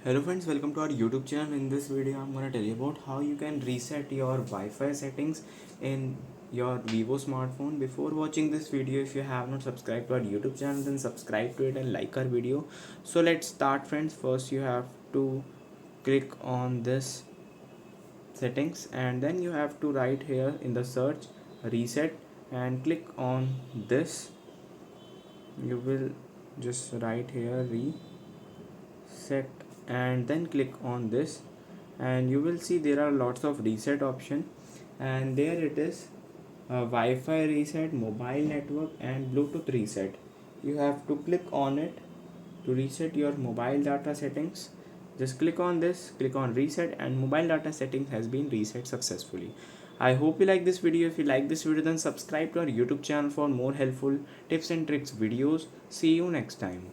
Hello friends, welcome to our YouTube channel. In this video I'm gonna tell you about how you can reset your Wi-Fi settings in your Vivo smartphone. Before watching this video, if you have not subscribed to our YouTube channel, then subscribe to it and like our video. So let's start friends. First you have to click on this settings and then you have to write here in the search reset and click on this. You will just write here reset and then click on this and you will see there are lots of reset option, and there it is, Wi-Fi reset, mobile network and Bluetooth reset. You have to click on it to reset your mobile data settings. Just click on this, click on reset, and mobile data settings has been reset successfully. I hope you like this video. If you like this video, then subscribe to our YouTube channel for more helpful tips and tricks videos. See you next time.